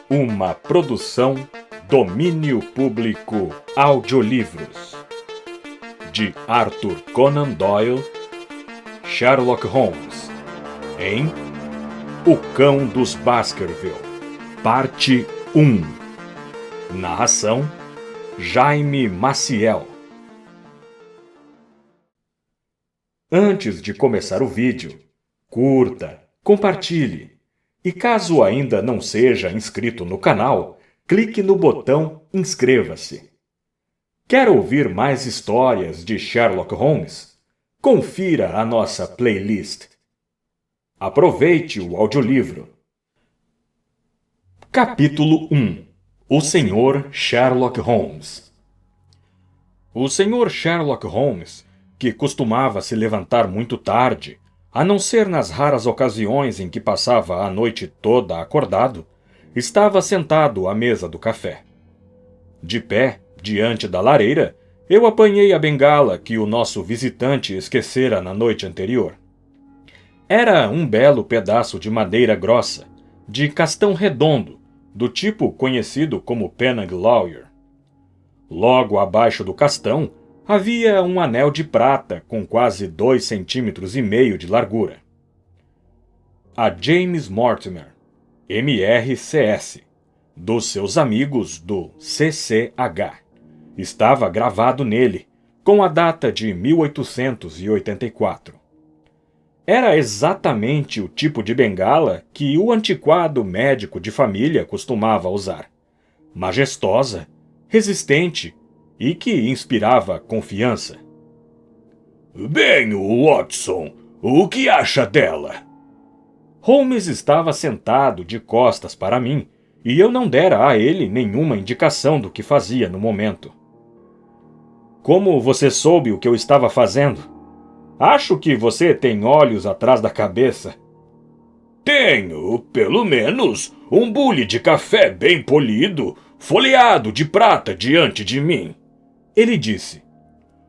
Uma produção Domínio Público Audiolivros de Arthur Conan Doyle, Sherlock Holmes, em O Cão dos Baskerville, Parte 1. Narração Jaime Maciel. Antes de começar o vídeo, curta, compartilhe e caso ainda não seja inscrito no canal, clique no botão Inscreva-se. Quer ouvir mais histórias de Sherlock Holmes? Confira a nossa playlist. Aproveite o audiolivro. Capítulo 1. O Sr. Sherlock Holmes. O Sr. Sherlock Holmes, que costumava se levantar muito tarde, a não ser nas raras ocasiões em que passava a noite toda acordado, estava sentado à mesa do café. De pé, diante da lareira, eu apanhei a bengala que o nosso visitante esquecera na noite anterior. Era um belo pedaço de madeira grossa, de castão redondo, do tipo conhecido como Penang Lawyer. Logo abaixo do castão, havia um anel de prata com quase 2,5 centímetros de largura. A James Mortimer, MRCS, dos seus amigos do CCH, estava gravado nele, com a data de 1884. Era exatamente o tipo de bengala que o antiquado médico de família costumava usar. Majestosa, resistente e que inspirava confiança. Bem, Watson, o que acha dela? Holmes estava sentado de costas para mim, e eu não dera a ele nenhuma indicação do que fazia no momento. Como você soube o que eu estava fazendo? Acho que você tem olhos atrás da cabeça. Tenho, pelo menos, um bule de café bem polido, folheado de prata diante de mim. Ele disse.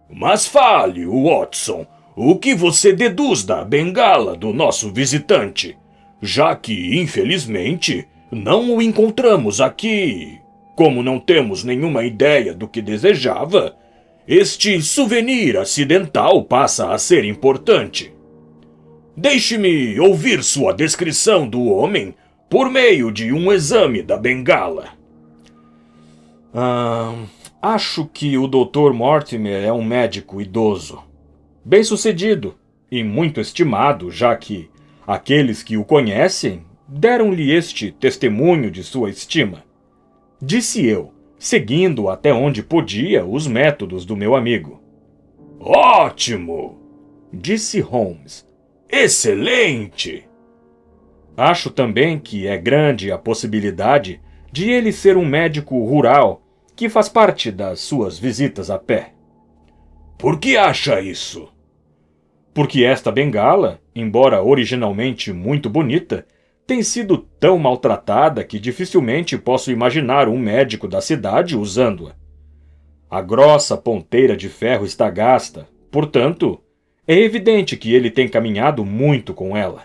Mas fale, Watson, o que você deduz da bengala do nosso visitante, já que, infelizmente, não o encontramos aqui. Como não temos nenhuma ideia do que desejava, este souvenir acidental passa a ser importante. Deixe-me ouvir sua descrição do homem por meio de um exame da bengala. Acho que o Dr. Mortimer é um médico idoso, bem-sucedido e muito estimado, já que aqueles que o conhecem deram-lhe este testemunho de sua estima. Disse eu, seguindo até onde podia os métodos do meu amigo. Ótimo! Disse Holmes. Excelente! Acho também que é grande a possibilidade de ele ser um médico rural que faz parte das suas visitas a pé. Por que acha isso? Porque esta bengala, embora originalmente muito bonita, tem sido tão maltratada que dificilmente posso imaginar um médico da cidade usando-a. A grossa ponteira de ferro está gasta, portanto, é evidente que ele tem caminhado muito com ela.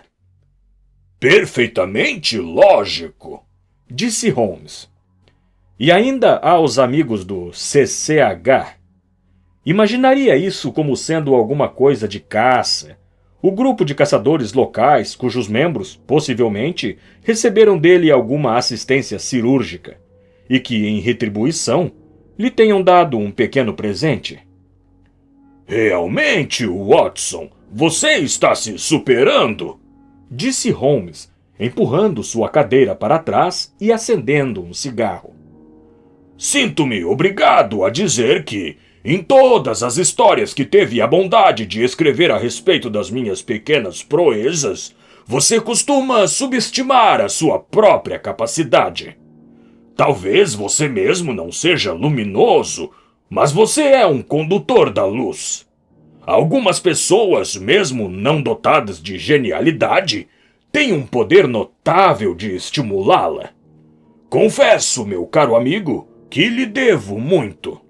Perfeitamente lógico, disse Holmes. E ainda aos amigos do CCH. Imaginaria isso como sendo alguma coisa de caça. O grupo de caçadores locais, cujos membros, possivelmente, receberam dele alguma assistência cirúrgica, e que, em retribuição, lhe tenham dado um pequeno presente. Realmente, Watson, você está se superando, disse Holmes, empurrando sua cadeira para trás e acendendo um cigarro. Sinto-me obrigado a dizer que, em todas as histórias que teve a bondade de escrever a respeito das minhas pequenas proezas, você costuma subestimar a sua própria capacidade. Talvez você mesmo não seja luminoso, mas você é um condutor da luz. Algumas pessoas, mesmo não dotadas de genialidade, têm um poder notável de estimulá-la. Confesso, meu caro amigo, que lhe devo muito.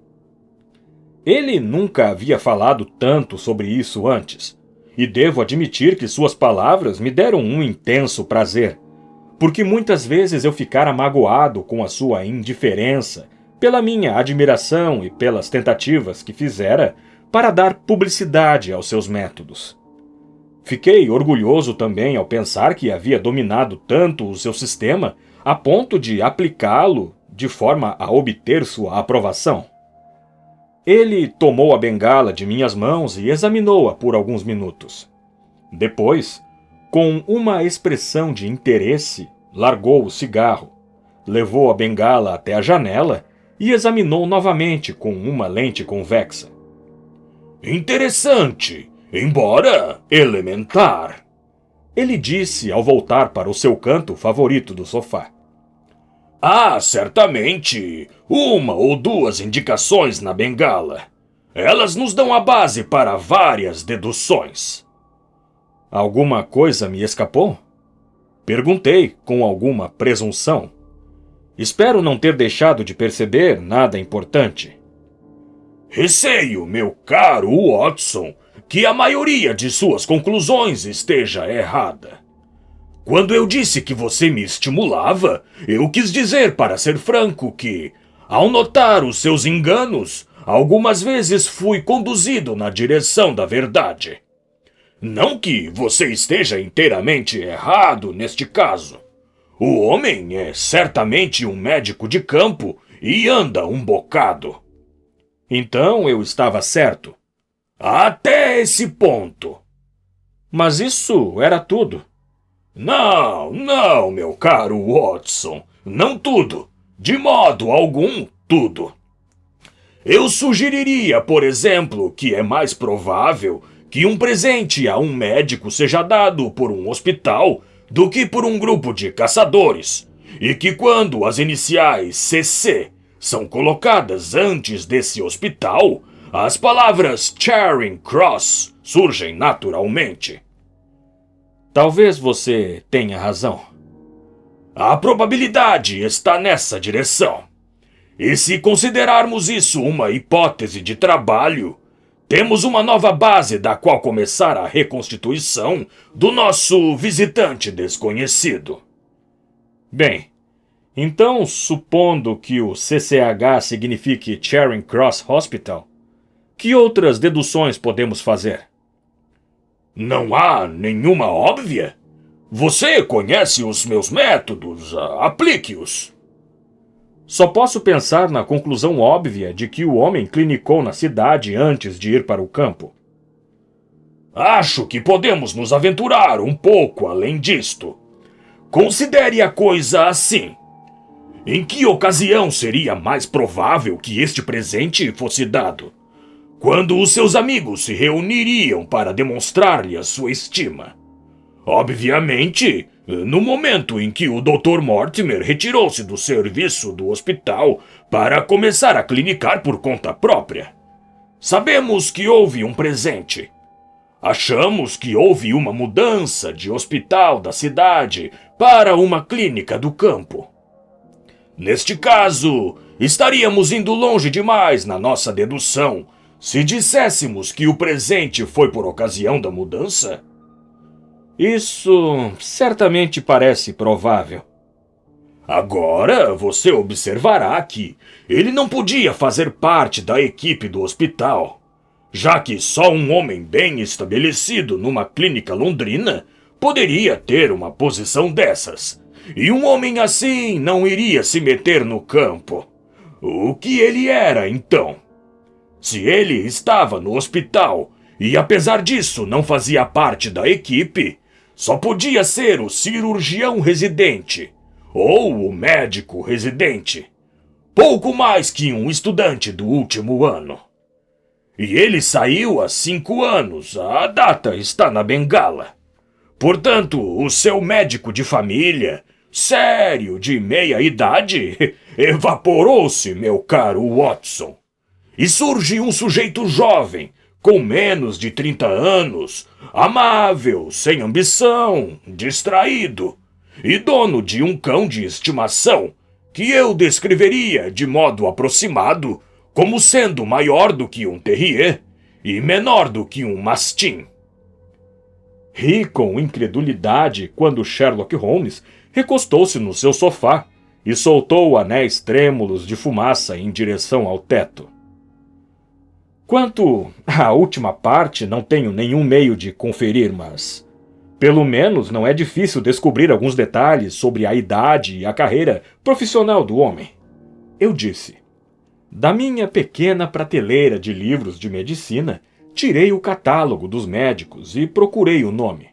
Ele nunca havia falado tanto sobre isso antes, e devo admitir que suas palavras me deram um intenso prazer. porque muitas vezes eu ficara magoado com a sua indiferença, pela minha admiração e pelas tentativas que fizera para dar publicidade aos seus métodos. Fiquei orgulhoso também ao pensar que havia dominado tanto o seu sistema a ponto de aplicá-lo de forma a obter sua aprovação. Ele tomou a bengala de minhas mãos e examinou-a por alguns minutos. Depois, com uma expressão de interesse, largou o cigarro, levou a bengala até a janela e examinou novamente com uma lente convexa. Interessante, embora elementar, ele disse ao voltar para o seu canto favorito do sofá. Há certamente uma ou duas indicações na bengala. Elas nos dão a base para várias deduções. Alguma coisa me escapou? Perguntei com alguma presunção. Espero não ter deixado de perceber nada importante. Receio, meu caro Watson, que a maioria de suas conclusões esteja errada. Quando eu disse que você me estimulava, eu quis dizer, para ser franco, que, ao notar os seus enganos, algumas vezes fui conduzido na direção da verdade. Não que você esteja inteiramente errado neste caso. O homem é certamente um médico de campo e anda um bocado. Então eu estava certo. Até esse ponto. Mas isso era tudo. Não, meu caro Watson. Não tudo. De modo algum, tudo. Eu sugeriria, por exemplo, que é mais provável que um presente a um médico seja dado por um hospital do que por um grupo de caçadores, e que quando as iniciais CC são colocadas antes desse hospital, as palavras Charing Cross surgem naturalmente. Talvez você tenha razão. A probabilidade está nessa direção. E se considerarmos isso uma hipótese de trabalho, temos uma nova base da qual começar a reconstituição do nosso visitante desconhecido. Bem, então, supondo que o CCH signifique Charing Cross Hospital, que outras deduções podemos fazer? Não há nenhuma óbvia? Você conhece os meus métodos, aplique-os. Só posso pensar na conclusão óbvia de que o homem clinicou na cidade antes de ir para o campo. Acho que podemos nos aventurar um pouco além disto. Considere a coisa assim. Em que ocasião seria mais provável que este presente fosse dado? Quando os seus amigos se reuniriam para demonstrar-lhe a sua estima. Obviamente, no momento em que o Dr. Mortimer retirou-se do serviço do hospital para começar a clinicar por conta própria. Sabemos que houve um presente. Achamos que houve uma mudança de hospital da cidade para uma clínica do campo. Neste caso, estaríamos indo longe demais na nossa dedução se disséssemos que o presente foi por ocasião da mudança. Isso certamente parece provável. Agora você observará que ele não podia fazer parte da equipe do hospital, já que só um homem bem estabelecido numa clínica londrina poderia ter uma posição dessas, e um homem assim não iria se meter no campo. O que ele era, então? Se ele estava no hospital e, apesar disso, não fazia parte da equipe, só podia ser o cirurgião residente ou o médico residente, pouco mais que um estudante do último ano. E ele saiu há 5 anos, a data está na bengala. Portanto, o seu médico de família, sério, de meia idade, evaporou-se, meu caro Watson. E surge um sujeito jovem, com menos de 30 anos, amável, sem ambição, distraído, e dono de um cão de estimação que eu descreveria de modo aproximado como sendo maior do que um terrier e menor do que um mastim. Ri com incredulidade quando Sherlock Holmes recostou-se no seu sofá e soltou anéis trêmulos de fumaça em direção ao teto. Quanto à última parte, não tenho nenhum meio de conferir, mas pelo menos não é difícil descobrir alguns detalhes sobre a idade e a carreira profissional do homem. Eu disse. Da minha pequena prateleira de livros de medicina, tirei o catálogo dos médicos e procurei o nome.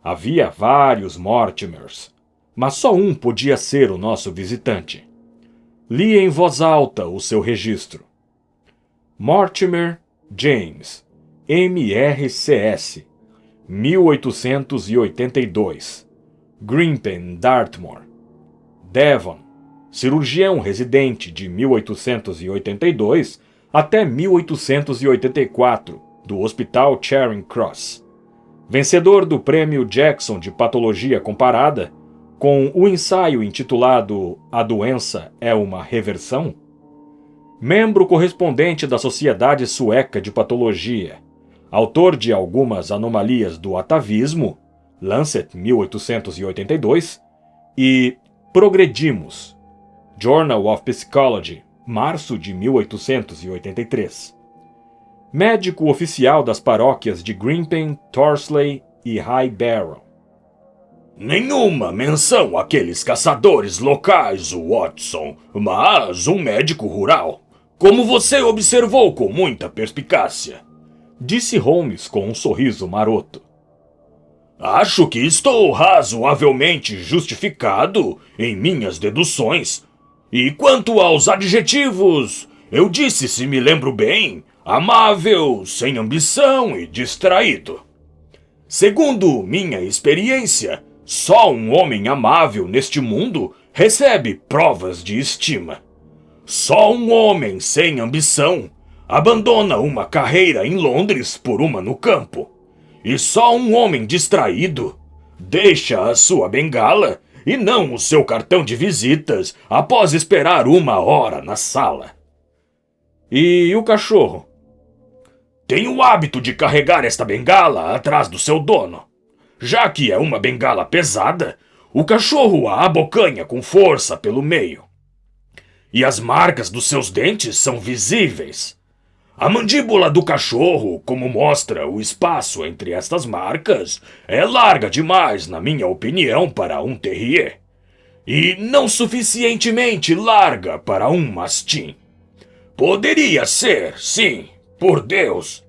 Havia vários Mortimers, mas só um podia ser o nosso visitante. Li em voz alta o seu registro. Mortimer James, MRCS, 1882, Grimpen, Dartmoor, Devon, cirurgião residente de 1882 até 1884, do Hospital Charing Cross. Vencedor do Prêmio Jackson de Patologia Comparada, com o ensaio intitulado A Doença é uma Reversão. Membro correspondente da Sociedade Sueca de Patologia, autor de algumas anomalias do atavismo, Lancet 1882, e Progredimos, Journal of Psychology, março de 1883. Médico oficial das paróquias de Grimpen, Torsley e High Barrow. Nenhuma menção àqueles caçadores locais, Watson, mas um médico rural, como você observou com muita perspicácia, disse Holmes com um sorriso maroto. Acho que estou razoavelmente justificado em minhas deduções. E quanto aos adjetivos, eu disse, se me lembro bem, amável, sem ambição e distraído. Segundo minha experiência, só um homem amável neste mundo recebe provas de estima. Só um homem sem ambição abandona uma carreira em Londres por uma no campo. E só um homem distraído deixa a sua bengala e não o seu cartão de visitas após esperar 1 hora na sala. E o cachorro? Tem o hábito de carregar esta bengala atrás do seu dono. Já que é uma bengala pesada, o cachorro a abocanha com força pelo meio. E as marcas dos seus dentes são visíveis. A mandíbula do cachorro, como mostra o espaço entre estas marcas, é larga demais, na minha opinião, para um terrier. E não suficientemente larga para um mastim. Poderia ser, sim, por Deus.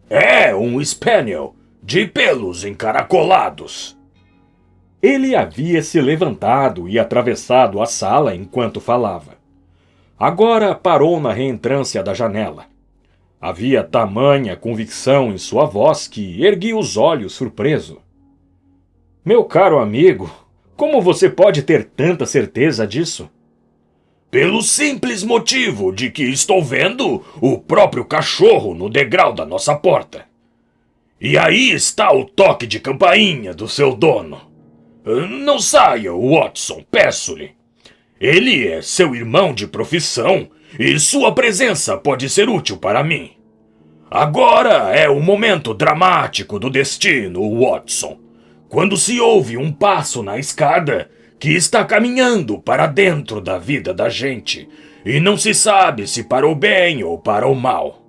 É um spaniel de pelos encaracolados. Ele havia se levantado e atravessado a sala enquanto falava. Agora parou na reentrância da janela. Havia tamanha convicção em sua voz que ergui os olhos surpreso. Meu caro amigo, como você pode ter tanta certeza disso? Pelo simples motivo de que estou vendo o próprio cachorro no degrau da nossa porta. E aí está o toque de campainha do seu dono. Não saia, Watson, peço-lhe. Ele é seu irmão de profissão e sua presença pode ser útil para mim. Agora é o momento dramático do destino, Watson, quando se ouve um passo na escada que está caminhando para dentro da vida da gente e não se sabe se para o bem ou para o mal.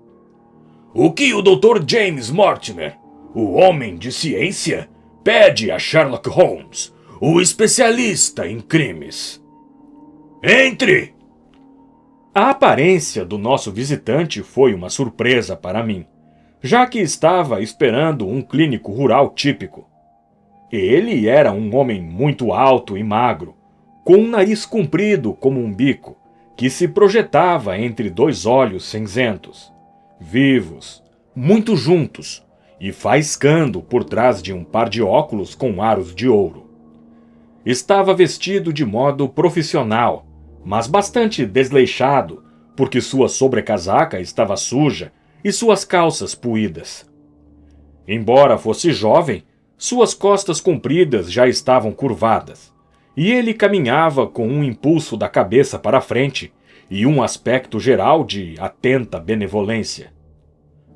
O que o Dr. James Mortimer, o homem de ciência, pede a Sherlock Holmes, o especialista em crimes? Entre! A aparência do nosso visitante foi uma surpresa para mim, já que estava esperando um clínico rural típico. Ele era um homem muito alto e magro, com um nariz comprido como um bico, que se projetava entre 2 olhos cinzentos, vivos, muito juntos, e faiscando por trás de um par de óculos com aros de ouro. Estava vestido de modo profissional, mas bastante desleixado, porque sua sobrecasaca estava suja e suas calças puídas. Embora fosse jovem, suas costas compridas já estavam curvadas, e ele caminhava com um impulso da cabeça para frente e um aspecto geral de atenta benevolência.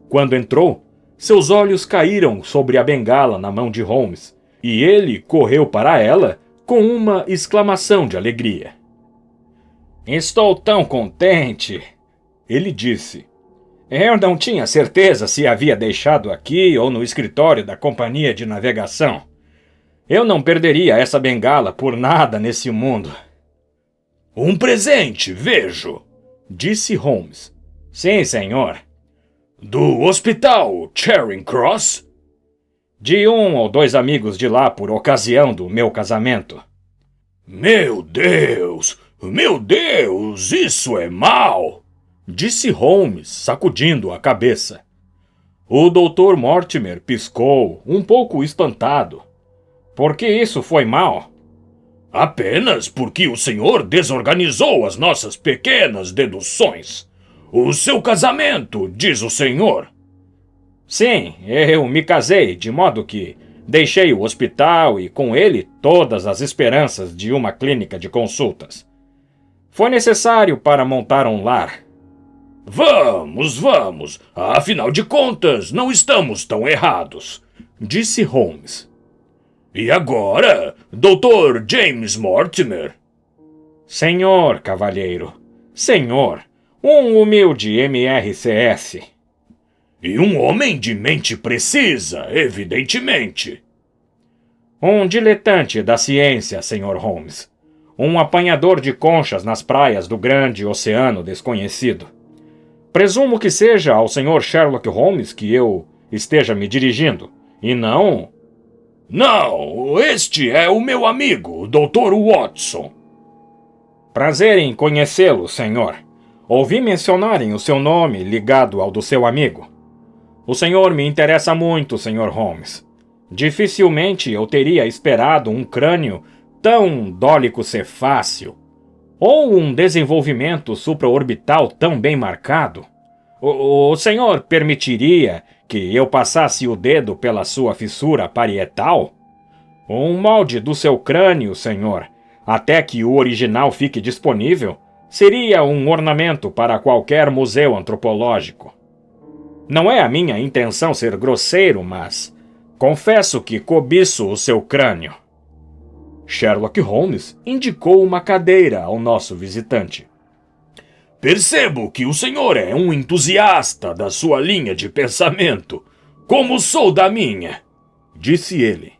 Quando entrou, seus olhos caíram sobre a bengala na mão de Holmes, e ele correu para ela com uma exclamação de alegria. Estou tão contente, ele disse. Eu não tinha certeza se havia deixado aqui ou no escritório da companhia de navegação. Eu não perderia essa bengala por nada nesse mundo. Um presente, vejo, disse Holmes. Sim, senhor. Do hospital Charing Cross? De 1 ou 2 amigos de lá por ocasião do meu casamento. Meu Deus, isso é mau, disse Holmes, sacudindo a cabeça. O Dr. Mortimer piscou, um pouco espantado. Por que isso foi mal? Apenas porque o senhor desorganizou as nossas pequenas deduções. O seu casamento, diz o senhor. Sim, eu me casei, de modo que deixei o hospital e com ele todas as esperanças de uma clínica de consultas. Foi necessário para montar um lar. Vamos. Afinal de contas, não estamos tão errados, disse Holmes. E agora, Dr. James Mortimer? Senhor cavalheiro, senhor, um humilde MRCS. E um homem de mente precisa, evidentemente. Um diletante da ciência, Sr. Holmes. Um apanhador de conchas nas praias do grande oceano desconhecido. Presumo que seja ao Sr. Sherlock Holmes que eu esteja me dirigindo, e não... Não, este é o meu amigo, Dr. Watson. Prazer em conhecê-lo, senhor. Ouvi mencionarem o seu nome ligado ao do seu amigo. O senhor me interessa muito, Sr. Holmes. Dificilmente eu teria esperado um crânio tão dólico-cefáceo, ou um desenvolvimento supraorbital tão bem marcado. O senhor permitiria que eu passasse o dedo pela sua fissura parietal? Um molde do seu crânio, senhor, até que o original fique disponível, seria um ornamento para qualquer museu antropológico. Não é a minha intenção ser grosseiro, mas confesso que cobiço o seu crânio. Sherlock Holmes indicou uma cadeira ao nosso visitante. Percebo que o senhor é um entusiasta da sua linha de pensamento, como sou da minha, disse ele.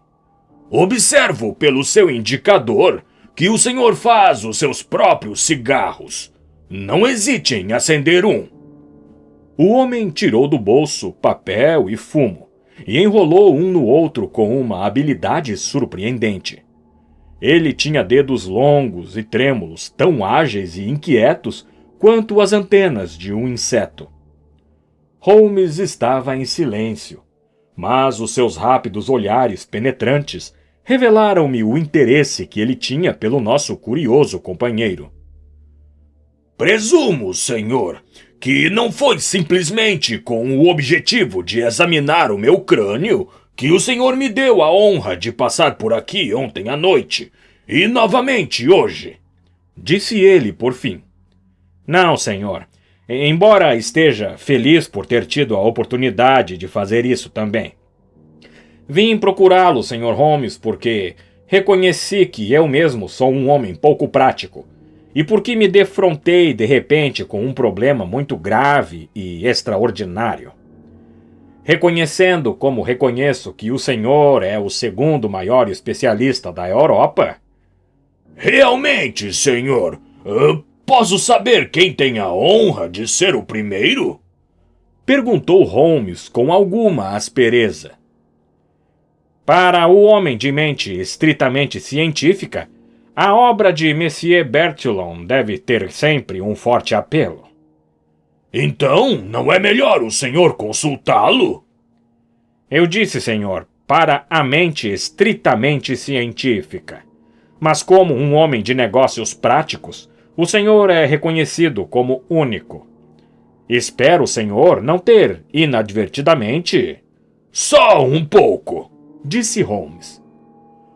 Observo pelo seu indicador que o senhor faz os seus próprios cigarros. Não hesite em acender um. O homem tirou do bolso papel e fumo e enrolou um no outro com uma habilidade surpreendente. Ele tinha dedos longos e trêmulos, tão ágeis e inquietos quanto as antenas de um inseto. Holmes estava em silêncio, mas os seus rápidos olhares penetrantes revelaram-me o interesse que ele tinha pelo nosso curioso companheiro. Presumo, senhor, que não foi simplesmente com o objetivo de examinar o meu crânio que o senhor me deu a honra de passar por aqui ontem à noite, e novamente hoje, disse ele por fim. Não, senhor. Embora esteja feliz por ter tido a oportunidade de fazer isso também. Vim procurá-lo, Sr. Holmes, porque reconheci que eu mesmo sou um homem pouco prático e porque me defrontei de repente com um problema muito grave e extraordinário. Reconhecendo como reconheço que o senhor é o segundo maior especialista da Europa... Realmente, senhor, posso saber quem tem a honra de ser o primeiro? Perguntou Holmes com alguma aspereza. Para o homem de mente estritamente científica, a obra de Monsieur Bertillon deve ter sempre um forte apelo. Então, não é melhor o senhor consultá-lo? Eu disse, senhor, para a mente estritamente científica. Mas como um homem de negócios práticos, o senhor é reconhecido como único. Espero, senhor, não ter, inadvertidamente... Só um pouco, disse Holmes.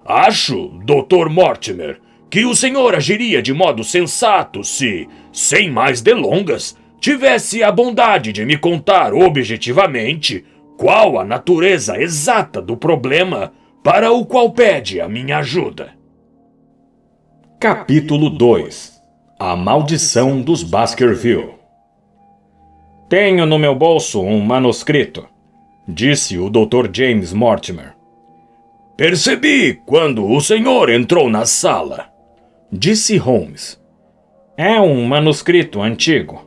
Acho, Dr. Mortimer, que o senhor agiria de modo sensato se, sem mais delongas, tivesse a bondade de me contar objetivamente qual a natureza exata do problema para o qual pede a minha ajuda. Capítulo 2 A Maldição dos Baskerville. Tenho no meu bolso um manuscrito, disse o Dr. James Mortimer. Percebi quando o senhor entrou na sala, disse Holmes. É um manuscrito antigo.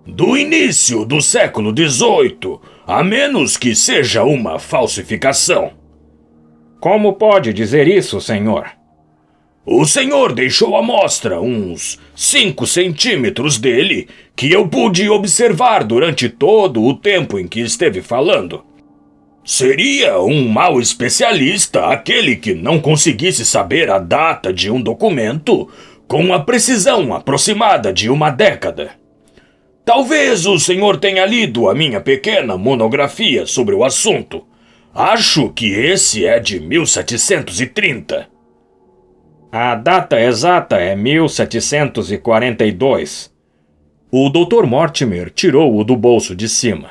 Do início do século XVIII, a menos que seja uma falsificação. Como pode dizer isso, senhor? O senhor deixou à mostra uns 5 centímetros dele que eu pude observar durante todo o tempo em que esteve falando. Seria um mau especialista aquele que não conseguisse saber a data de um documento com a precisão aproximada de uma década. Talvez o senhor tenha lido a minha pequena monografia sobre o assunto. Acho que esse é de 1730. A data exata é 1742. O Dr. Mortimer tirou-o do bolso de cima.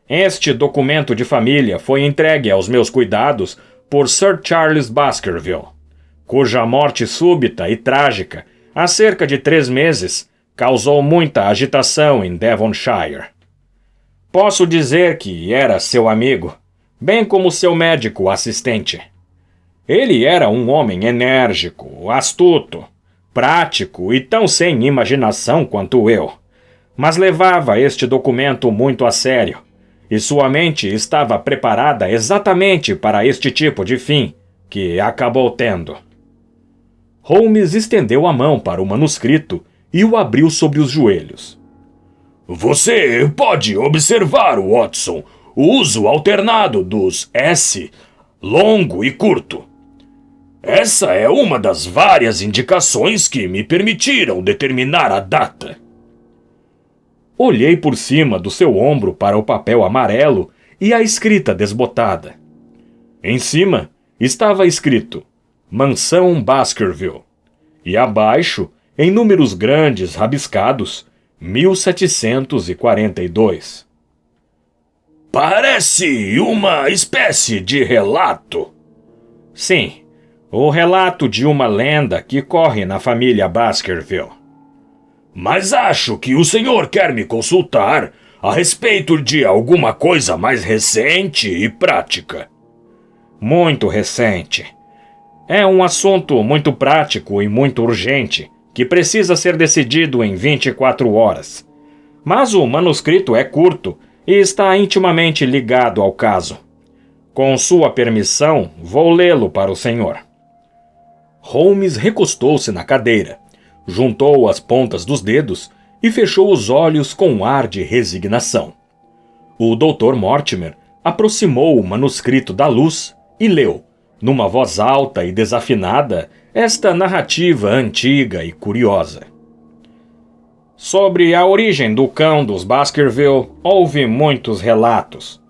Este documento de família foi entregue aos meus cuidados por Sir Charles Baskerville, cuja morte súbita e trágica, há cerca de 3 meses, causou muita agitação em Devonshire. Posso dizer que era seu amigo, bem como seu médico assistente. Ele era um homem enérgico, astuto, prático e tão sem imaginação quanto eu, mas levava este documento muito a sério, e sua mente estava preparada exatamente para este tipo de fim que acabou tendo. Holmes estendeu a mão para o manuscrito e o abriu sobre os joelhos. Você pode observar, Watson, o uso alternado dos S, longo e curto. Essa é uma das várias indicações que me permitiram determinar a data. Olhei por cima do seu ombro para o papel amarelo e a escrita desbotada. Em cima estava escrito Mansão Baskerville e abaixo, em números grandes rabiscados, 1742. Parece uma espécie de relato. Sim, o relato de uma lenda que corre na família Baskerville. Mas acho que o senhor quer me consultar a respeito de alguma coisa mais recente e prática. Muito recente. É um assunto muito prático e muito urgente, que precisa ser decidido em 24 horas. Mas o manuscrito é curto e está intimamente ligado ao caso. Com sua permissão, vou lê-lo para o senhor. Holmes recostou-se na cadeira, juntou as pontas dos dedos e fechou os olhos com um ar de resignação. O Dr. Mortimer aproximou o manuscrito da luz e leu, numa voz alta e desafinada, esta narrativa antiga e curiosa. Sobre a origem do cão dos Baskerville, houve muitos relatos.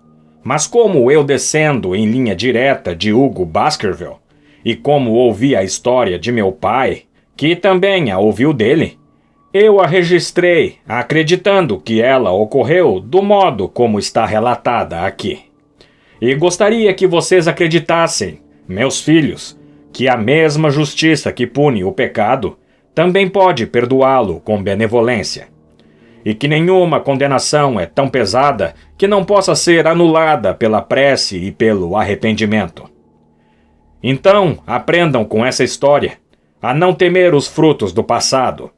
Mas como eu descendo em linha direta de Hugo Baskerville, e como ouvi a história de meu pai, que também a ouviu dele, eu a registrei, acreditando que ela ocorreu do modo como está relatada aqui. E gostaria que vocês acreditassem, meus filhos, que a mesma justiça que pune o pecado também pode perdoá-lo com benevolência, e que nenhuma condenação é tão pesada que não possa ser anulada pela prece e pelo arrependimento. Então, aprendam com essa história a não temer os frutos do passado,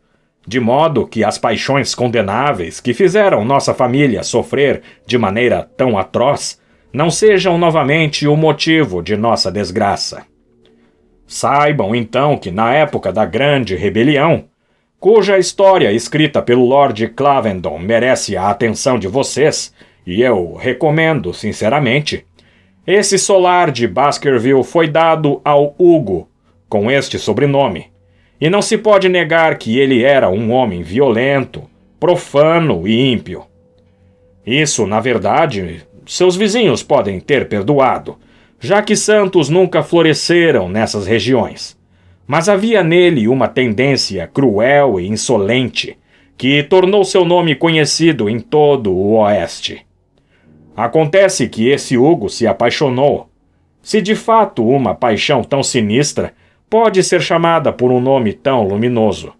de modo que as paixões condenáveis que fizeram nossa família sofrer de maneira tão atroz não sejam novamente o motivo de nossa desgraça. Saibam, então, que na época da Grande Rebelião, cuja história escrita pelo Lord Clavendon merece a atenção de vocês, e eu recomendo sinceramente, esse solar de Baskerville foi dado ao Hugo, com este sobrenome, e não se pode negar que ele era um homem violento, profano e ímpio. Isso, na verdade, seus vizinhos podem ter perdoado, já que santos nunca floresceram nessas regiões. Mas havia nele uma tendência cruel e insolente, que tornou seu nome conhecido em todo o Oeste. Acontece que esse Hugo se apaixonou. Se de fato uma paixão tão sinistra pode ser chamada por um nome tão luminoso,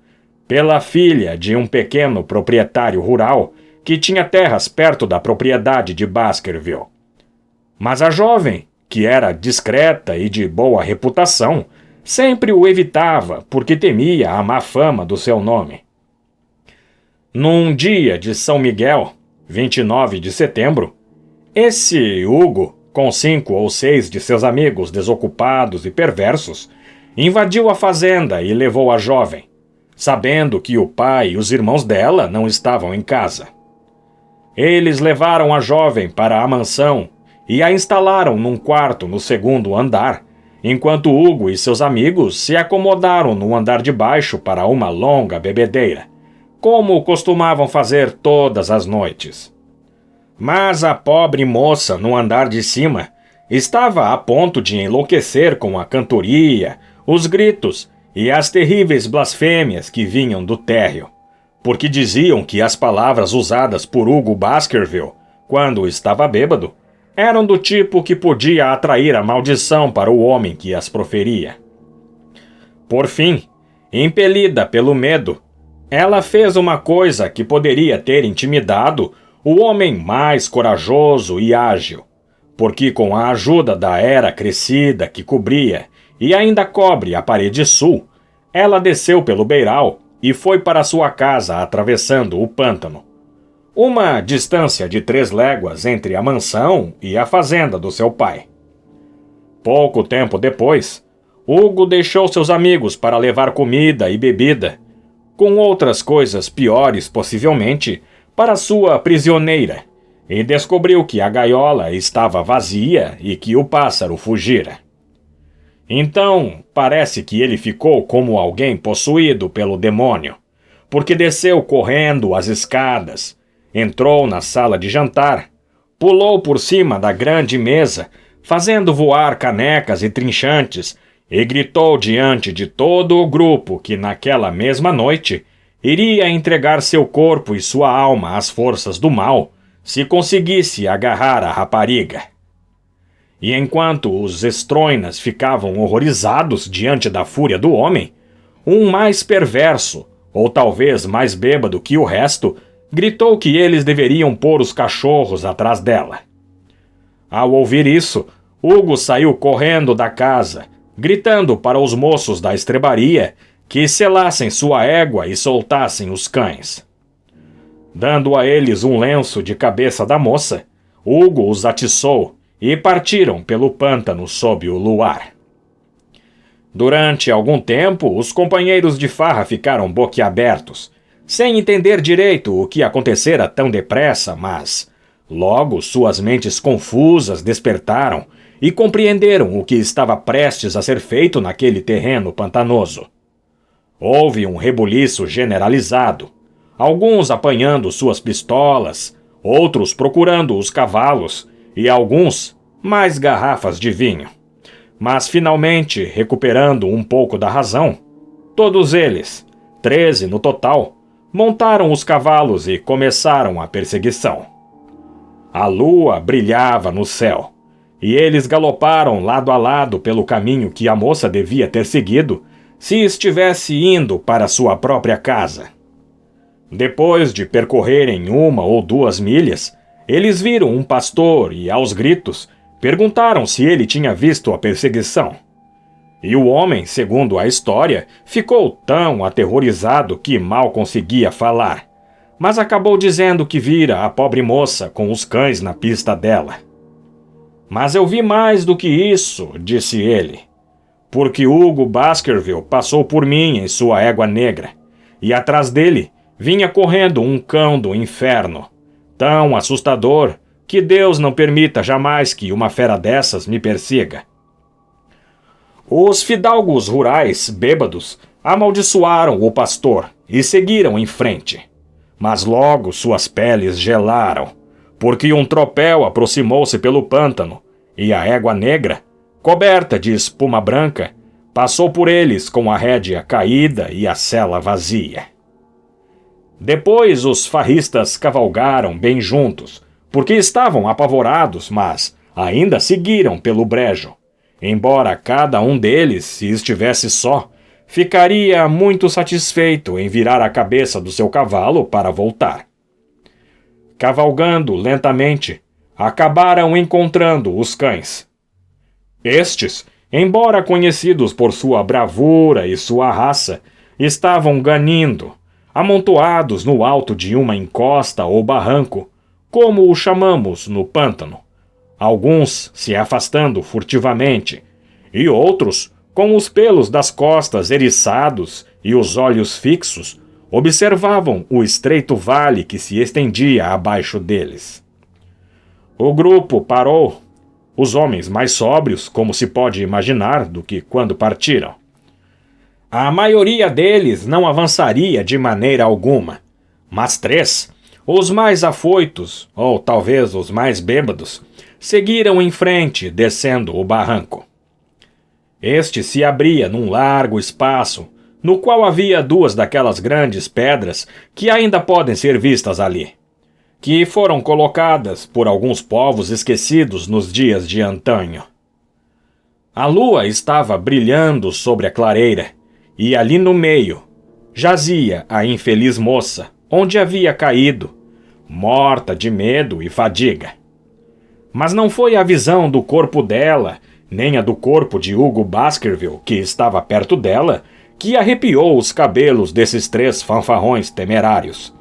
pela filha de um pequeno proprietário rural que tinha terras perto da propriedade de Baskerville. Mas a jovem, que era discreta e de boa reputação, sempre o evitava porque temia a má fama do seu nome. Num dia de São Miguel, 29 de setembro, esse Hugo, com 5 ou 6 de seus amigos desocupados e perversos, invadiu a fazenda e levou a jovem, sabendo que o pai e os irmãos dela não estavam em casa. Eles levaram a jovem para a mansão e a instalaram num quarto no segundo andar, enquanto Hugo e seus amigos se acomodaram no andar de baixo para uma longa bebedeira, como costumavam fazer todas as noites. Mas a pobre moça no andar de cima estava a ponto de enlouquecer com a cantoria, os gritos e as terríveis blasfêmias que vinham do térreo, porque diziam que as palavras usadas por Hugo Baskerville, quando estava bêbado, eram do tipo que podia atrair a maldição para o homem que as proferia. Por fim, impelida pelo medo, ela fez uma coisa que poderia ter intimidado o homem mais corajoso e ágil, porque com a ajuda da era crescida que cobria e ainda cobre a parede sul, ela desceu pelo beiral e foi para sua casa atravessando o pântano, uma distância de 3 léguas entre a mansão e a fazenda do seu pai. Pouco tempo depois, Hugo deixou seus amigos para levar comida e bebida, com outras coisas piores possivelmente, para sua prisioneira, e descobriu que a gaiola estava vazia e que o pássaro fugira. Então, parece que ele ficou como alguém possuído pelo demônio, porque desceu correndo as escadas, entrou na sala de jantar, pulou por cima da grande mesa, fazendo voar canecas e trinchantes, e gritou diante de todo o grupo que naquela mesma noite iria entregar seu corpo e sua alma às forças do mal, se conseguisse agarrar a rapariga. E enquanto os estroinas ficavam horrorizados diante da fúria do homem, um mais perverso, ou talvez mais bêbado que o resto, gritou que eles deveriam pôr os cachorros atrás dela. Ao ouvir isso, Hugo saiu correndo da casa, gritando para os moços da estrebaria que selassem sua égua e soltassem os cães. Dando a eles um lenço de cabeça da moça, Hugo os atiçou e partiram pelo pântano sob o luar. Durante algum tempo, os companheiros de farra ficaram boquiabertos, sem entender direito o que acontecera tão depressa, mas logo suas mentes confusas despertaram e compreenderam o que estava prestes a ser feito naquele terreno pantanoso. Houve um rebuliço generalizado, alguns apanhando suas pistolas, outros procurando os cavalos e alguns mais garrafas de vinho. Mas finalmente, recuperando um pouco da razão, todos eles, 13 no total, montaram os cavalos e começaram a perseguição. A lua brilhava no céu, e eles galoparam lado a lado pelo caminho que a moça devia ter seguido se estivesse indo para sua própria casa. Depois de percorrerem 1 ou 2 milhas, eles viram um pastor e, aos gritos, perguntaram se ele tinha visto a perseguição. E o homem, segundo a história, ficou tão aterrorizado que mal conseguia falar, mas acabou dizendo que vira a pobre moça com os cães na pista dela. Mas eu vi mais do que isso, disse ele, porque Hugo Baskerville passou por mim em sua égua negra, e atrás dele vinha correndo um cão do inferno, tão assustador que Deus não permita jamais que uma fera dessas me persiga. Os fidalgos rurais, bêbados, amaldiçoaram o pastor e seguiram em frente. Mas logo suas peles gelaram, porque um tropel aproximou-se pelo pântano, e a égua negra, coberta de espuma branca, passou por eles com a rédea caída e a sela vazia. Depois os farristas cavalgaram bem juntos, porque estavam apavorados, mas ainda seguiram pelo brejo, Embora cada um deles, se estivesse só, ficaria muito satisfeito em virar a cabeça do seu cavalo para voltar. Cavalgando lentamente, acabaram encontrando os cães. Estes, embora conhecidos por sua bravura e sua raça, estavam ganindo, amontoados no alto de uma encosta ou barranco, como o chamamos no pântano, alguns se afastando furtivamente, e outros, com os pelos das costas eriçados e os olhos fixos, observavam o estreito vale que se estendia abaixo deles. O grupo parou, os homens mais sóbrios, como se pode imaginar, do que quando partiram. A maioria deles não avançaria de maneira alguma, mas 3, os mais afoitos, ou talvez os mais bêbados, seguiram em frente, descendo o barranco. Este se abria num largo espaço, no qual havia 2 daquelas grandes pedras que ainda podem ser vistas ali, que foram colocadas por alguns povos esquecidos nos dias de antanho. A lua estava brilhando sobre a clareira, e ali no meio jazia a infeliz moça, onde havia caído, morta de medo e fadiga. Mas não foi a visão do corpo dela, nem a do corpo de Hugo Baskerville, que estava perto dela, que arrepiou os cabelos desses 3 fanfarrões temerários,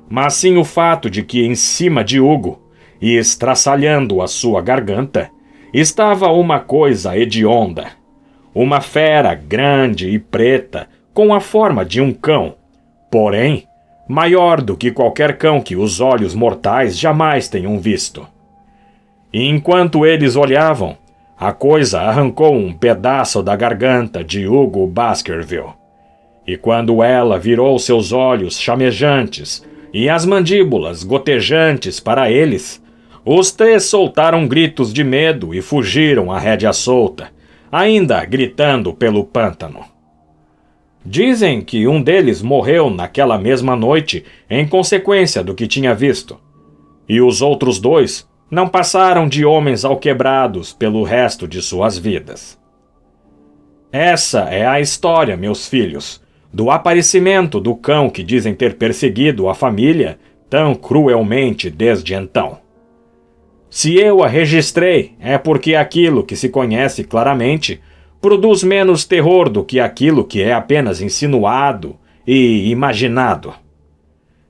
mas sim o fato de que em cima de Hugo, e estraçalhando a sua garganta, estava uma coisa hedionda, uma fera grande e preta, com a forma de um cão, porém, maior do que qualquer cão que os olhos mortais jamais tenham visto. E enquanto eles olhavam, a coisa arrancou um pedaço da garganta de Hugo Baskerville. E quando ela virou seus olhos chamejantes e as mandíbulas gotejantes para eles, os 3 soltaram gritos de medo e fugiram à rédea solta, ainda gritando pelo pântano. Dizem que um deles morreu naquela mesma noite em consequência do que tinha visto, e os outros 2 não passaram de homens alquebrados pelo resto de suas vidas. Essa é a história, meus filhos, do aparecimento do cão que dizem ter perseguido a família tão cruelmente desde então. Se eu a registrei, é porque aquilo que se conhece claramente produz menos terror do que aquilo que é apenas insinuado e imaginado.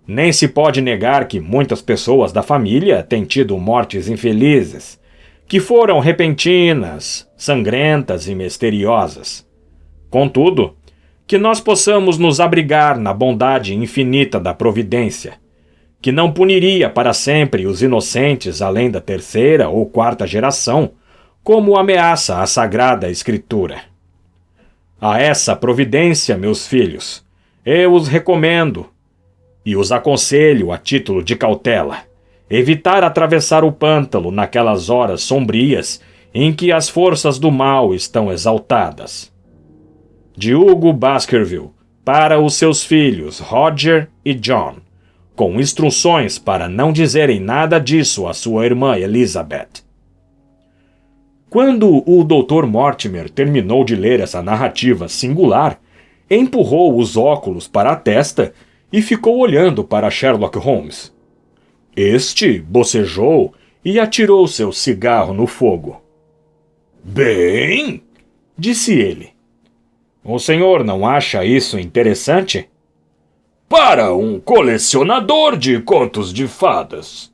Nem se pode negar que muitas pessoas da família têm tido mortes infelizes, que foram repentinas, sangrentas e misteriosas. Contudo, que nós possamos nos abrigar na bondade infinita da providência, que não puniria para sempre os inocentes além da 3ª ou 4ª geração, como ameaça a Sagrada Escritura. A essa providência, meus filhos, eu os recomendo e os aconselho a título de cautela, evitar atravessar o pântano naquelas horas sombrias em que as forças do mal estão exaltadas. De Hugo Baskerville, para os seus filhos Roger e John, com instruções para não dizerem nada disso à sua irmã Elizabeth. Quando o Dr. Mortimer terminou de ler essa narrativa singular, empurrou os óculos para a testa e ficou olhando para Sherlock Holmes. Este bocejou e atirou seu cigarro no fogo. Bem, disse ele. O senhor não acha isso interessante? Para um colecionador de contos de fadas.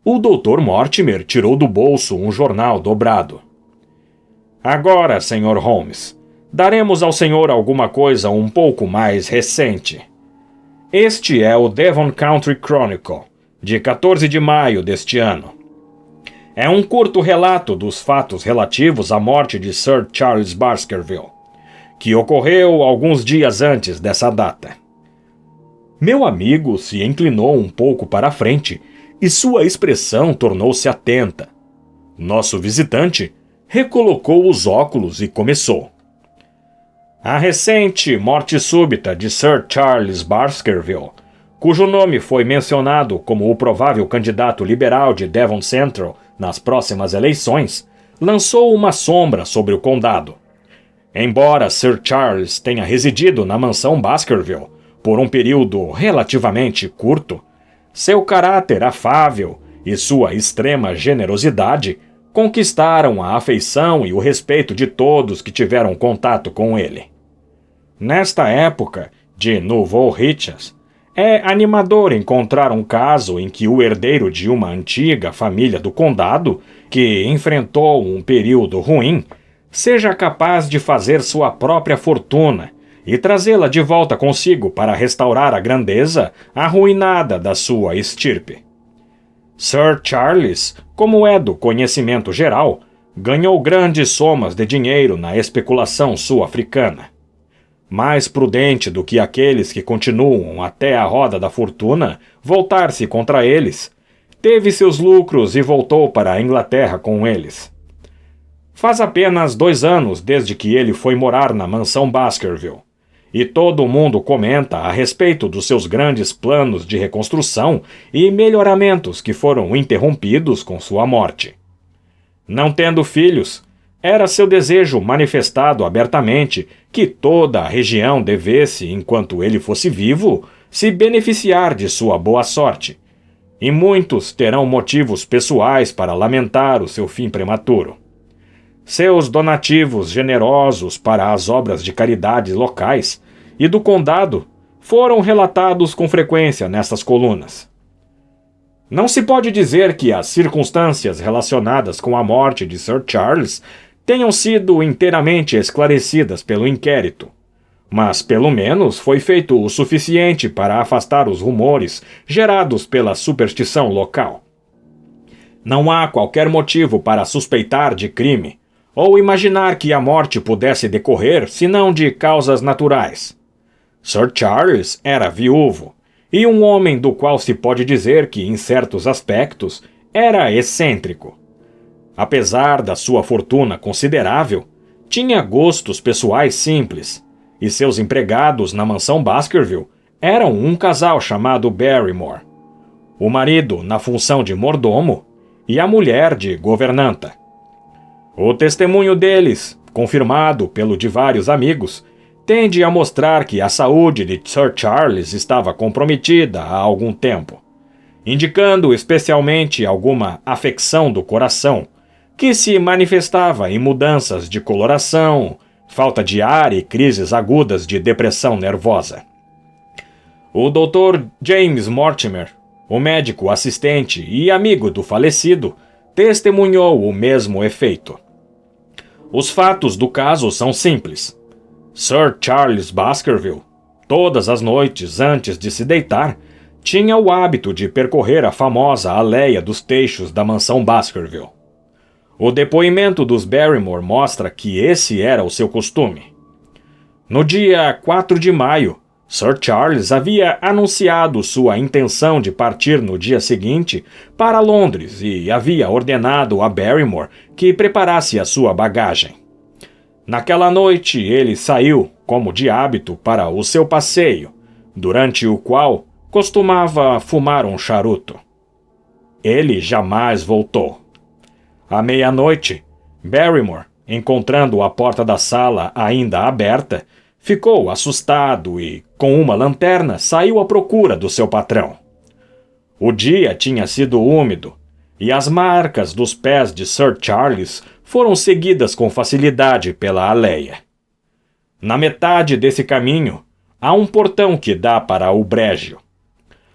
O Dr. Mortimer tirou do bolso um jornal dobrado. Agora, Sr. Holmes, daremos ao senhor alguma coisa um pouco mais recente. Este é o Devon Country Chronicle, de 14 de maio deste ano. É um curto relato dos fatos relativos à morte de Sir Charles Baskerville, que ocorreu alguns dias antes dessa data. Meu amigo se inclinou um pouco para a frente e sua expressão tornou-se atenta. Nosso visitante recolocou os óculos e começou. A recente morte súbita de Sir Charles Baskerville, cujo nome foi mencionado como o provável candidato liberal de Devon Central nas próximas eleições, lançou uma sombra sobre o condado. Embora Sir Charles tenha residido na mansão Baskerville por um período relativamente curto, seu caráter afável e sua extrema generosidade conquistaram a afeição e o respeito de todos que tiveram contato com ele. Nesta época de Nouveau Riches, é animador encontrar um caso em que o herdeiro de uma antiga família do condado, que enfrentou um período ruim, seja capaz de fazer sua própria fortuna e trazê-la de volta consigo para restaurar a grandeza arruinada da sua estirpe. Sir Charles, como é do conhecimento geral, ganhou grandes somas de dinheiro na especulação sul-africana. Mais prudente do que aqueles que continuam até a roda da fortuna voltar-se contra eles, teve seus lucros e voltou para a Inglaterra com eles. Faz apenas 2 anos desde que ele foi morar na mansão Baskerville, e todo mundo comenta a respeito dos seus grandes planos de reconstrução e melhoramentos que foram interrompidos com sua morte. Não tendo filhos, era seu desejo manifestado abertamente que toda a região devesse, enquanto ele fosse vivo, se beneficiar de sua boa sorte, e muitos terão motivos pessoais para lamentar o seu fim prematuro. Seus donativos generosos para as obras de caridade locais e do condado foram relatados com frequência nestas colunas. Não se pode dizer que as circunstâncias relacionadas com a morte de Sir Charles tenham sido inteiramente esclarecidas pelo inquérito, mas pelo menos foi feito o suficiente para afastar os rumores gerados pela superstição local. Não há qualquer motivo para suspeitar de crime ou imaginar que a morte pudesse decorrer senão de causas naturais. Sir Charles era viúvo, e um homem do qual se pode dizer que, em certos aspectos, era excêntrico. Apesar da sua fortuna considerável, tinha gostos pessoais simples, e seus empregados na mansão Baskerville eram um casal chamado Barrymore, o marido na função de mordomo e a mulher de governanta. O testemunho deles, confirmado pelo de vários amigos, tende a mostrar que a saúde de Sir Charles estava comprometida há algum tempo, indicando especialmente alguma afecção do coração, que se manifestava em mudanças de coloração, falta de ar e crises agudas de depressão nervosa. O Dr. James Mortimer, o médico assistente e amigo do falecido, testemunhou o mesmo efeito. Os fatos do caso são simples. Sir Charles Baskerville, todas as noites antes de se deitar, tinha o hábito de percorrer a famosa Aleia dos Teixos da mansão Baskerville. O depoimento dos Barrymore mostra que esse era o seu costume. No dia 4 de maio, Sir Charles havia anunciado sua intenção de partir no dia seguinte para Londres e havia ordenado a Barrymore que preparasse a sua bagagem. Naquela noite, ele saiu, como de hábito, para o seu passeio, durante o qual costumava fumar um charuto. Ele jamais voltou. À meia-noite, Barrymore, encontrando a porta da sala ainda aberta, ficou assustado e, com uma lanterna, saiu à procura do seu patrão. O dia tinha sido úmido, e as marcas dos pés de Sir Charles foram seguidas com facilidade pela Aleia. Na metade desse caminho, há um portão que dá para o brejo.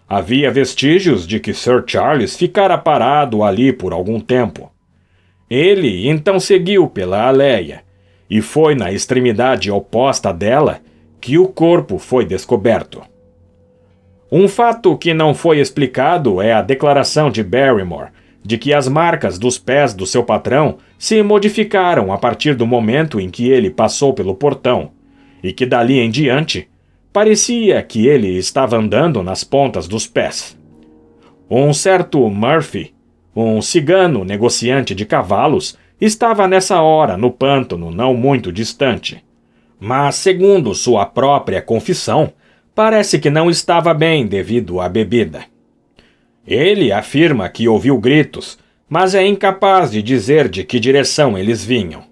Havia vestígios de que Sir Charles ficara parado ali por algum tempo. Ele então seguiu pela Aleia, e foi na extremidade oposta dela que o corpo foi descoberto. Um fato que não foi explicado é a declaração de Barrymore de que as marcas dos pés do seu patrão se modificaram a partir do momento em que ele passou pelo portão, e que dali em diante parecia que ele estava andando nas pontas dos pés. Um certo Murphy, um cigano negociante de cavalos, estava nessa hora no pântano não muito distante, mas, segundo sua própria confissão, parece que não estava bem devido à bebida. Ele afirma que ouviu gritos, mas é incapaz de dizer de que direção eles vinham.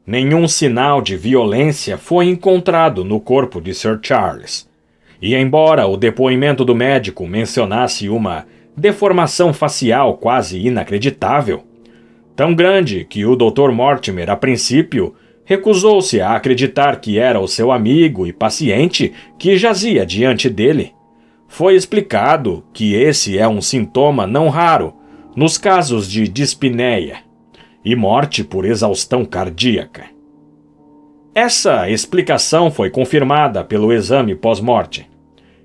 Nenhum sinal de violência foi encontrado no corpo de Sir Charles, e embora o depoimento do médico mencionasse uma deformação facial quase inacreditável, tão grande que o Dr. Mortimer, a princípio, recusou-se a acreditar que era o seu amigo e paciente que jazia diante dele, foi explicado que esse é um sintoma não raro nos casos de dispneia e morte por exaustão cardíaca. Essa explicação foi confirmada pelo exame pós-morte,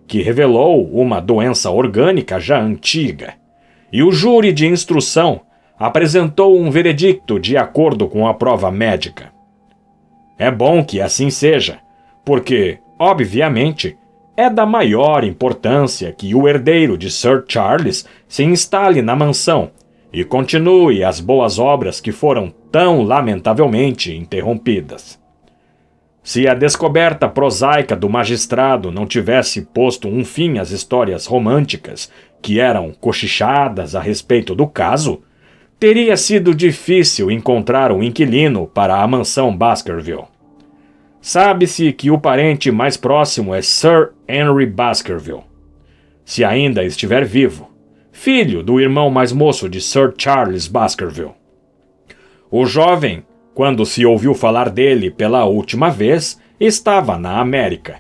que revelou uma doença orgânica já antiga, e o júri de instrução apresentou um veredicto de acordo com a prova médica. É bom que assim seja, porque, obviamente, é da maior importância que o herdeiro de Sir Charles se instale na mansão e continue as boas obras que foram tão lamentavelmente interrompidas. Se a descoberta prosaica do magistrado não tivesse posto um fim às histórias românticas que eram cochichadas a respeito do caso, teria sido difícil encontrar um inquilino para a mansão Baskerville. Sabe-se que o parente mais próximo é Sir Henry Baskerville, se ainda estiver vivo, filho do irmão mais moço de Sir Charles Baskerville. O jovem, quando se ouviu falar dele pela última vez, estava na América,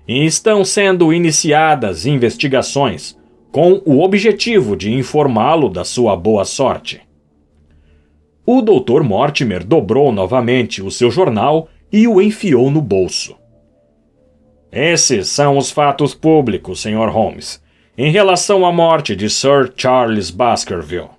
e estão sendo iniciadas investigações com o objetivo de informá-lo da sua boa sorte. O Dr. Mortimer dobrou novamente o seu jornal e o enfiou no bolso. Esses são os fatos públicos, Sr. Holmes, em relação à morte de Sir Charles Baskerville.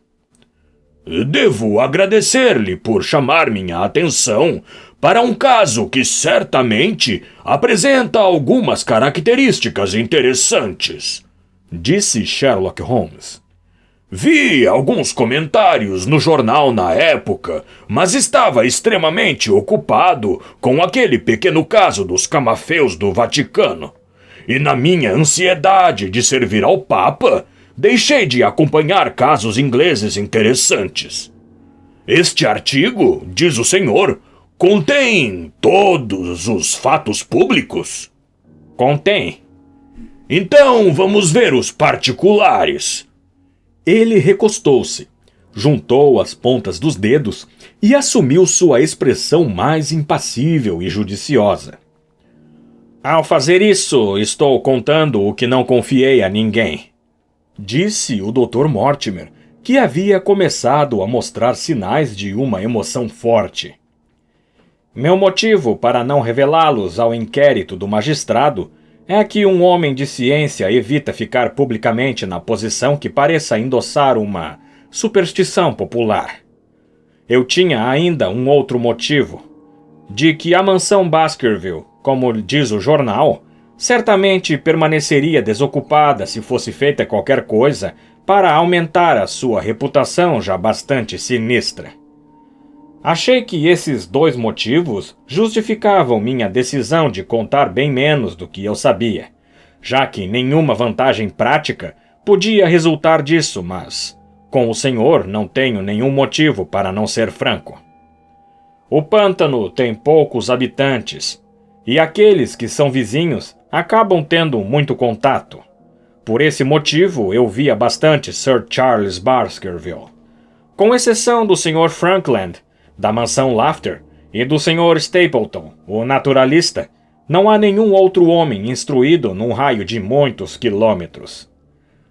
Devo agradecer-lhe por chamar minha atenção para um caso que certamente apresenta algumas características interessantes, disse Sherlock Holmes. Vi alguns comentários no jornal na época, mas estava extremamente ocupado com aquele pequeno caso dos camafeus do Vaticano. E na minha ansiedade de servir ao Papa, deixei de acompanhar casos ingleses interessantes. Este artigo, diz o senhor, contém todos os fatos públicos? Contém. Então vamos ver os particulares. Ele recostou-se, juntou as pontas dos dedos e assumiu sua expressão mais impassível e judiciosa. Ao fazer isso, estou contando o que não confiei a ninguém, disse o Dr. Mortimer, que havia começado a mostrar sinais de uma emoção forte. Meu motivo para não revelá-los ao inquérito do magistrado é que um homem de ciência evita ficar publicamente na posição que pareça endossar uma superstição popular. Eu tinha ainda um outro motivo, de que a mansão Baskerville, como diz o jornal, certamente permaneceria desocupada se fosse feita qualquer coisa para aumentar a sua reputação já bastante sinistra. Achei que esses dois motivos justificavam minha decisão de contar bem menos do que eu sabia, já que nenhuma vantagem prática podia resultar disso, mas, com o senhor, não tenho nenhum motivo para não ser franco. O pântano tem poucos habitantes, e aqueles que são vizinhos acabam tendo muito contato. Por esse motivo, eu via bastante Sir Charles Baskerville. Com exceção do Sr. Frankland, da mansão Lafter, e do Sr. Stapleton, o naturalista, não há nenhum outro homem instruído num raio de muitos quilômetros.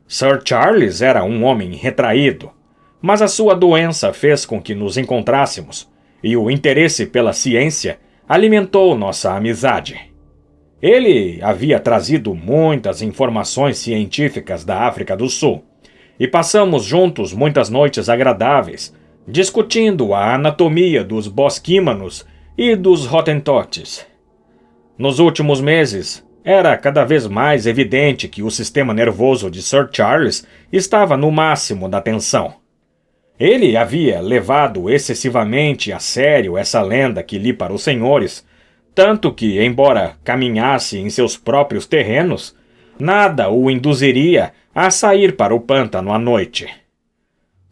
Sir Charles era um homem retraído, mas a sua doença fez com que nos encontrássemos, e o interesse pela ciência alimentou nossa amizade. Ele havia trazido muitas informações científicas da África do Sul, e passamos juntos muitas noites agradáveis, discutindo a anatomia dos bosquímanos e dos hotentotes. Nos últimos meses, era cada vez mais evidente que o sistema nervoso de Sir Charles estava no máximo da tensão. Ele havia levado excessivamente a sério essa lenda que li para os senhores, tanto que, embora caminhasse em seus próprios terrenos, nada o induziria a sair para o pântano à noite.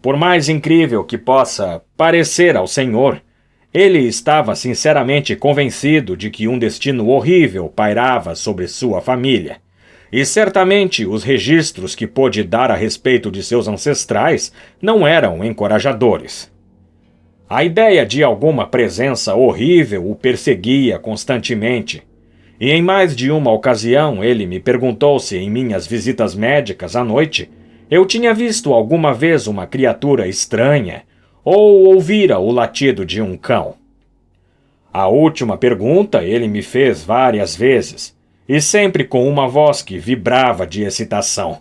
Por mais incrível que possa parecer ao senhor, ele estava sinceramente convencido de que um destino horrível pairava sobre sua família. E certamente os registros que pôde dar a respeito de seus ancestrais não eram encorajadores. A ideia de alguma presença horrível o perseguia constantemente. E em mais de uma ocasião ele me perguntou se em minhas visitas médicas à noite eu tinha visto alguma vez uma criatura estranha ou ouvira o latido de um cão. A última pergunta ele me fez várias vezes, e sempre com uma voz que vibrava de excitação.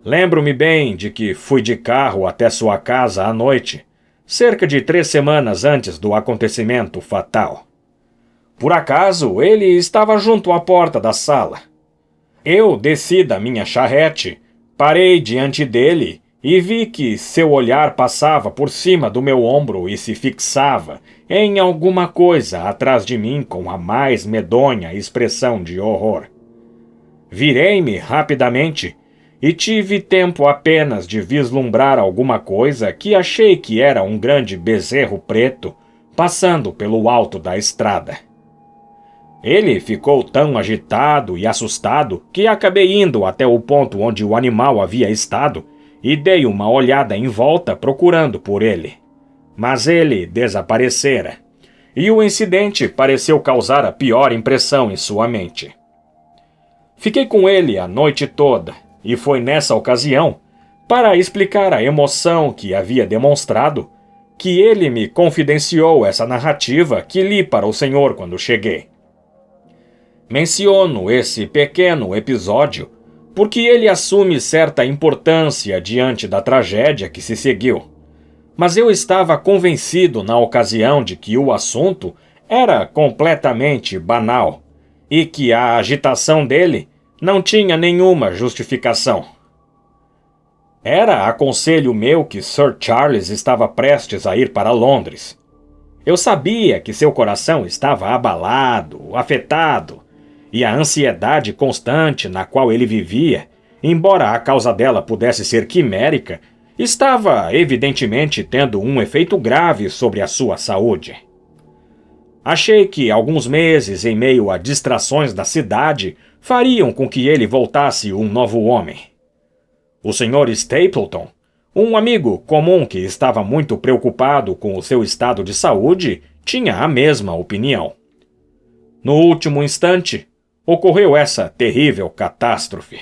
Lembro-me bem de que fui de carro até sua casa à noite, cerca de 3 semanas antes do acontecimento fatal. Por acaso, ele estava junto à porta da sala. Eu desci da minha charrete, parei diante dele e vi que seu olhar passava por cima do meu ombro e se fixava em alguma coisa atrás de mim com a mais medonha expressão de horror. Virei-me rapidamente e tive tempo apenas de vislumbrar alguma coisa que achei que era um grande bezerro preto passando pelo alto da estrada. Ele ficou tão agitado e assustado que acabei indo até o ponto onde o animal havia estado e dei uma olhada em volta procurando por ele. Mas ele desaparecera, e o incidente pareceu causar a pior impressão em sua mente. Fiquei com ele a noite toda, e foi nessa ocasião, para explicar a emoção que havia demonstrado, que ele me confidenciou essa narrativa que li para o senhor quando cheguei. Menciono esse pequeno episódio porque ele assume certa importância diante da tragédia que se seguiu. Mas eu estava convencido na ocasião de que o assunto era completamente banal e que a agitação dele não tinha nenhuma justificação. Era aconselho meu que Sir Charles estava prestes a ir para Londres. Eu sabia que seu coração estava abalado, afetado, e a ansiedade constante na qual ele vivia, embora a causa dela pudesse ser quimérica, estava evidentemente tendo um efeito grave sobre a sua saúde. Achei que alguns meses em meio a distrações da cidade fariam com que ele voltasse um novo homem. O Sr. Stapleton, um amigo comum que estava muito preocupado com o seu estado de saúde, tinha a mesma opinião. No último instante, ocorreu essa terrível catástrofe.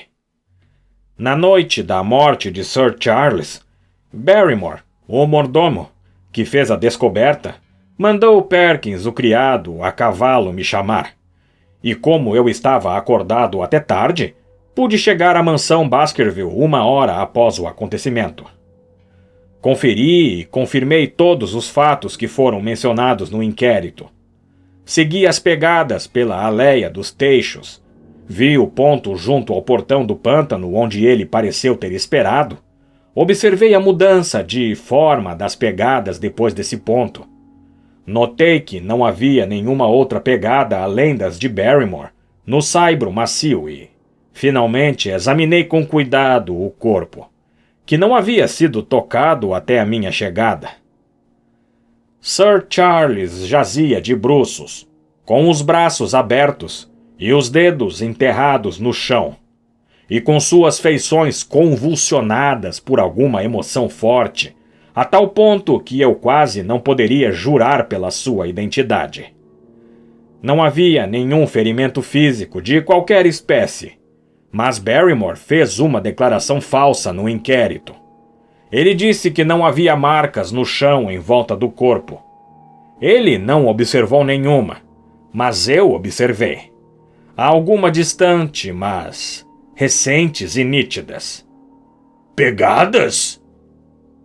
Na noite da morte de Sir Charles, Barrymore, o mordomo, que fez a descoberta, mandou Perkins, o criado, a cavalo me chamar. E como eu estava acordado até tarde, pude chegar à mansão Baskerville 1 hora após o acontecimento. Conferi e confirmei todos os fatos que foram mencionados no inquérito. Segui as pegadas pela Aleia dos Teixos. Vi o ponto junto ao portão do pântano onde ele pareceu ter esperado. Observei a mudança de forma das pegadas depois desse ponto. Notei que não havia nenhuma outra pegada além das de Barrymore no saibro macio e, finalmente, examinei com cuidado o corpo, que não havia sido tocado até a minha chegada. Sir Charles jazia de bruços, com os braços abertos e os dedos enterrados no chão, e com suas feições convulsionadas por alguma emoção forte, a tal ponto que eu quase não poderia jurar pela sua identidade. Não havia nenhum ferimento físico de qualquer espécie, mas Barrymore fez uma declaração falsa no inquérito. Ele disse que não havia marcas no chão em volta do corpo. Ele não observou nenhuma, mas eu observei. Alguma distante, mas recentes e nítidas. Pegadas?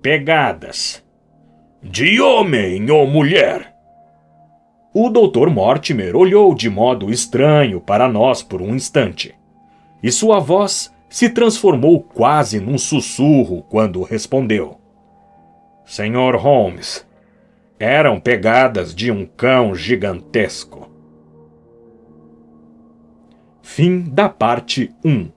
Pegadas. De homem ou mulher? O Dr. Mortimer olhou de modo estranho para nós por um instante, e sua voz se transformou quase num sussurro quando respondeu. Sr. Holmes, eram pegadas de um cão gigantesco. Fim da parte 1.